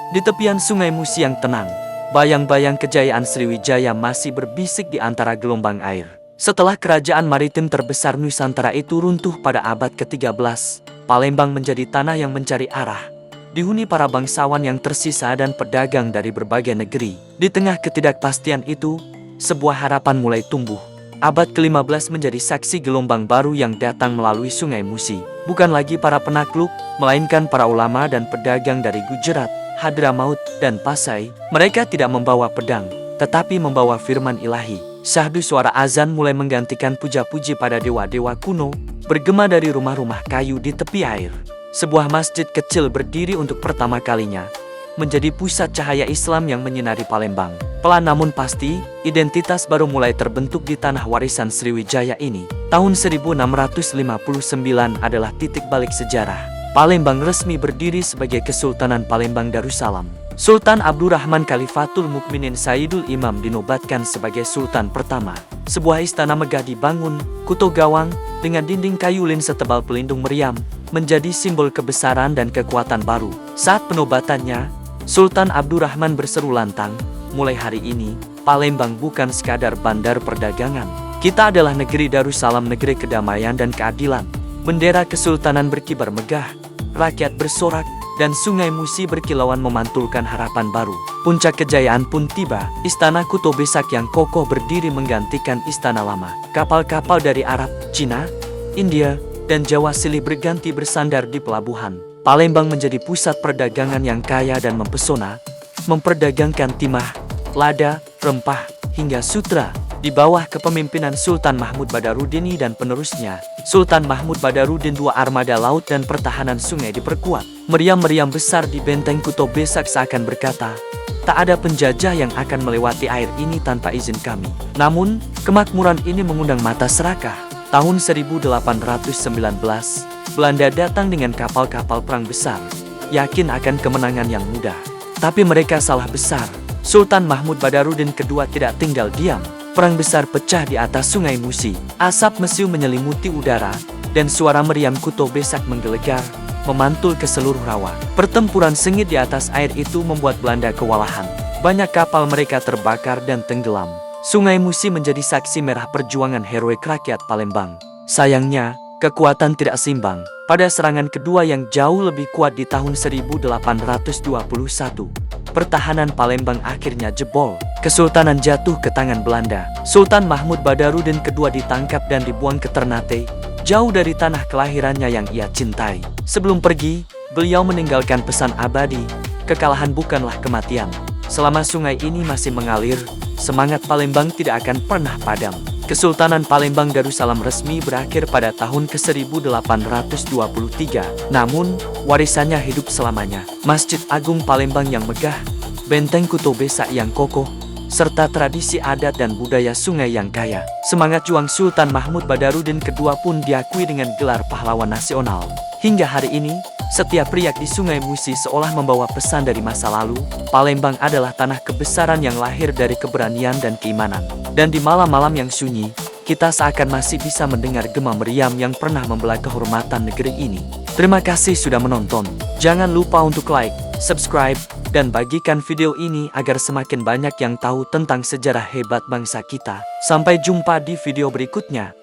Di tepian Sungai Musi yang tenang, bayang-bayang kejayaan Sriwijaya masih berbisik di antara gelombang air. Setelah kerajaan maritim terbesar Nusantara itu runtuh pada abad ke-13, Palembang menjadi tanah yang mencari arah, dihuni para bangsawan yang tersisa dan pedagang dari berbagai negeri. Di tengah ketidakpastian itu, sebuah harapan mulai tumbuh. Abad ke-15 menjadi saksi gelombang baru yang datang melalui Sungai Musi. Bukan lagi para penakluk, melainkan para ulama dan pedagang dari Gujarat, Hadramaut, dan Pasai. Mereka tidak membawa pedang, tetapi membawa firman ilahi. Syahdu suara azan mulai menggantikan puja-puji pada dewa-dewa kuno, bergema dari rumah-rumah kayu di tepi air. Sebuah masjid kecil berdiri untuk pertama kalinya, menjadi pusat cahaya Islam yang menyinari Palembang. Pelan namun pasti, identitas baru mulai terbentuk di tanah warisan Sriwijaya ini. Tahun 1659 adalah titik balik sejarah. Palembang resmi berdiri sebagai Kesultanan Palembang Darussalam. Sultan Abdurrahman Khalifatul Mukminin Sayyidul Imam dinobatkan sebagai Sultan pertama. Sebuah istana megah dibangun, kuto gawang, dengan dinding kayu lin setebal pelindung meriam, menjadi simbol kebesaran dan kekuatan baru. Saat penobatannya, Sultan Abdurrahman berseru lantang, mulai hari ini, Palembang bukan sekadar bandar perdagangan. Kita adalah negeri Darussalam, negeri kedamaian dan keadilan. Bendera kesultanan berkibar megah, rakyat bersorak, dan Sungai Musi berkilauan memantulkan harapan baru. Puncak kejayaan pun tiba, Istana Kuto Besak yang kokoh berdiri menggantikan istana lama. Kapal-kapal dari Arab, Cina, India, dan Jawa silih berganti bersandar di pelabuhan. Palembang menjadi pusat perdagangan yang kaya dan mempesona, memperdagangkan timah, lada, rempah, hingga sutra. Di bawah kepemimpinan Sultan Mahmud Badarudin dan penerusnya, Sultan Mahmud Badarudin, dua armada laut dan pertahanan sungai diperkuat. Meriam-meriam besar di benteng Kuto Besak seakan berkata, tak ada penjajah yang akan melewati air ini tanpa izin kami. Namun, kemakmuran ini mengundang mata serakah. Tahun 1819, Belanda datang dengan kapal-kapal perang besar, yakin akan kemenangan yang mudah. Tapi mereka salah besar. Sultan Mahmud Badarudin kedua tidak tinggal diam. Perang besar pecah di atas Sungai Musi. Asap mesiu menyelimuti udara, dan suara meriam Kuto Besak menggelegar, memantul ke seluruh rawa. Pertempuran sengit di atas air itu membuat Belanda kewalahan. Banyak kapal mereka terbakar dan tenggelam. Sungai Musi menjadi saksi merah perjuangan heroik rakyat Palembang. Sayangnya, kekuatan tidak seimbang. Pada serangan kedua yang jauh lebih kuat di tahun 1821, pertahanan Palembang akhirnya jebol. Kesultanan jatuh ke tangan Belanda. Sultan Mahmud Badarudin kedua ditangkap dan dibuang ke Ternate, jauh dari tanah kelahirannya yang ia cintai. Sebelum pergi, beliau meninggalkan pesan abadi, kekalahan bukanlah kematian. Selama sungai ini masih mengalir, semangat Palembang tidak akan pernah padam. Kesultanan Palembang Darussalam resmi berakhir pada tahun ke-1823. Namun, warisannya hidup selamanya. Masjid Agung Palembang yang megah, benteng Kuto Besak yang kokoh, serta tradisi adat dan budaya sungai yang kaya. Semangat juang Sultan Mahmud Badarudin kedua pun diakui dengan gelar pahlawan nasional. Hingga hari ini, setiap riak di Sungai Musi seolah membawa pesan dari masa lalu. Palembang adalah tanah kebesaran yang lahir dari keberanian dan keimanan. Dan di malam-malam yang sunyi, kita seakan masih bisa mendengar gema meriam yang pernah membelah kehormatan negeri ini. Terima kasih sudah menonton. Jangan lupa untuk like, subscribe, dan bagikan video ini agar semakin banyak yang tahu tentang sejarah hebat bangsa kita. Sampai jumpa di video berikutnya.